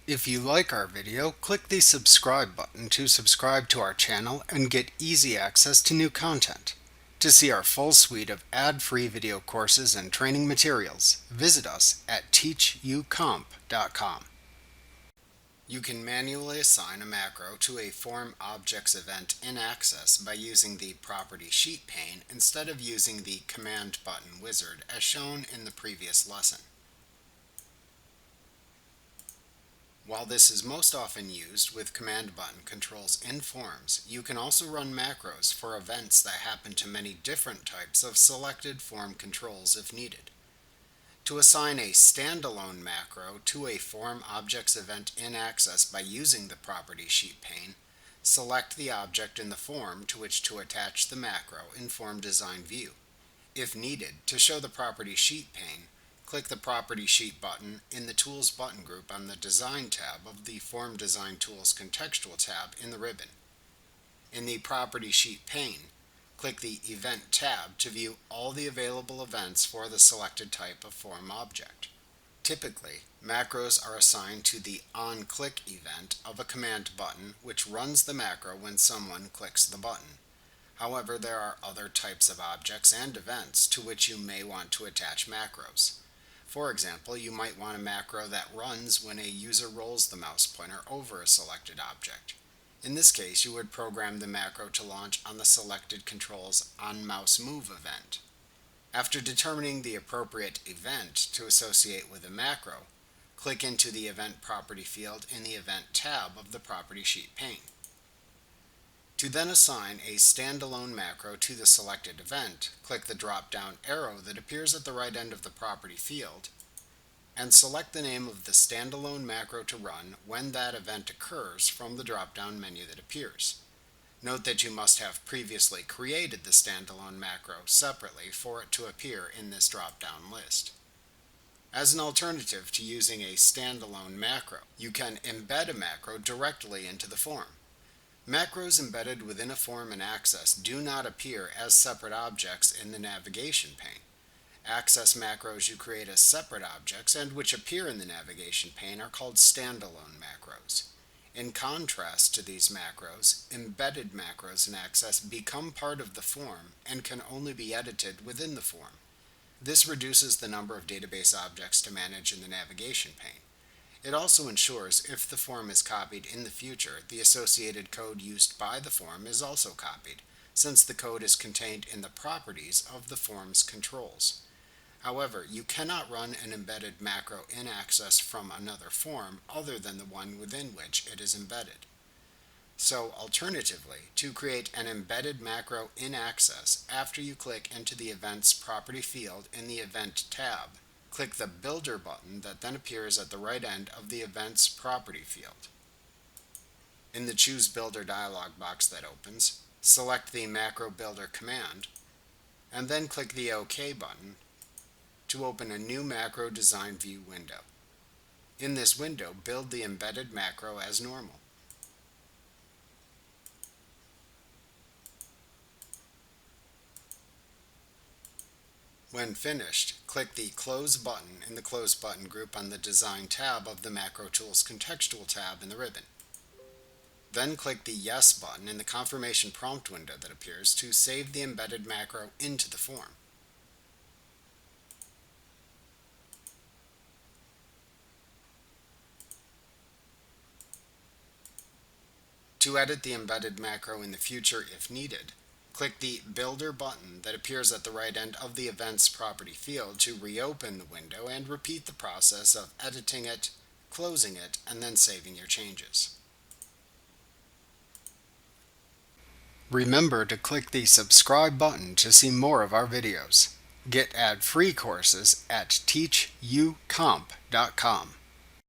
If you like our video, click the subscribe button to subscribe to our channel and get easy access to new content. To see our full suite of ad-free video courses and training materials, visit us at teachucomp.com. You can manually assign a macro to a Form Objects event in Access by using the Property Sheet pane instead of using the Command button wizard as shown in the previous lesson. While this is most often used with command button controls in forms, you can also run macros for events that happen to many different types of selected form controls if needed. To assign a standalone macro to a Form Objects event in Access by using the Property Sheet pane, select the object in the form to which to attach the macro in Form Design View. If needed, to show the Property Sheet pane, click the Property Sheet button in the Tools button group on the Design tab of the Form Design Tools Contextual tab in the ribbon. In the Property Sheet pane, click the Event tab to view all the available events for the selected type of form object. Typically, macros are assigned to the OnClick event of a command button which runs the macro when someone clicks the button. However, there are other types of objects and events to which you may want to attach macros. For example, you might want a macro that runs when a user rolls the mouse pointer over a selected object. In this case, you would program the macro to launch on the selected control's OnMouseMove event. After determining the appropriate event to associate with a macro, click into the Event Property field in the Event tab of the Property Sheet pane. To then assign a standalone macro to the selected event, click the drop-down arrow that appears at the right end of the property field, and select the name of the standalone macro to run when that event occurs from the drop-down menu that appears. Note that you must have previously created the standalone macro separately for it to appear in this drop-down list. As an alternative to using a standalone macro, you can embed a macro directly into the form. Macros embedded within a form in Access do not appear as separate objects in the navigation pane. Access macros you create as separate objects and which appear in the navigation pane are called standalone macros. In contrast to these macros, embedded macros in Access become part of the form and can only be edited within the form. This reduces the number of database objects to manage in the navigation pane. It also ensures if the form is copied in the future, the associated code used by the form is also copied, since the code is contained in the properties of the form's controls. However, you cannot run an embedded macro in Access from another form other than the one within which it is embedded. So, alternatively, to create an embedded macro in Access after you click into the Events Property field in the Event tab, click the Builder button that then appears at the right end of the Events Property field. In the Choose Builder dialog box that opens, select the Macro Builder command, and then click the OK button to open a new Macro Design View window. In this window, build the embedded macro as normal. When finished, click the Close button in the Close button group on the Design tab of the Macro Tools Contextual tab in the ribbon. Then click the Yes button in the confirmation prompt window that appears to save the embedded macro into the form. To edit the embedded macro in the future if needed, click the Builder button that appears at the right end of the Events Property field to reopen the window and repeat the process of editing it, closing it, and then saving your changes. Remember to click the subscribe button to see more of our videos. Get ad-free courses at teachucomp.com.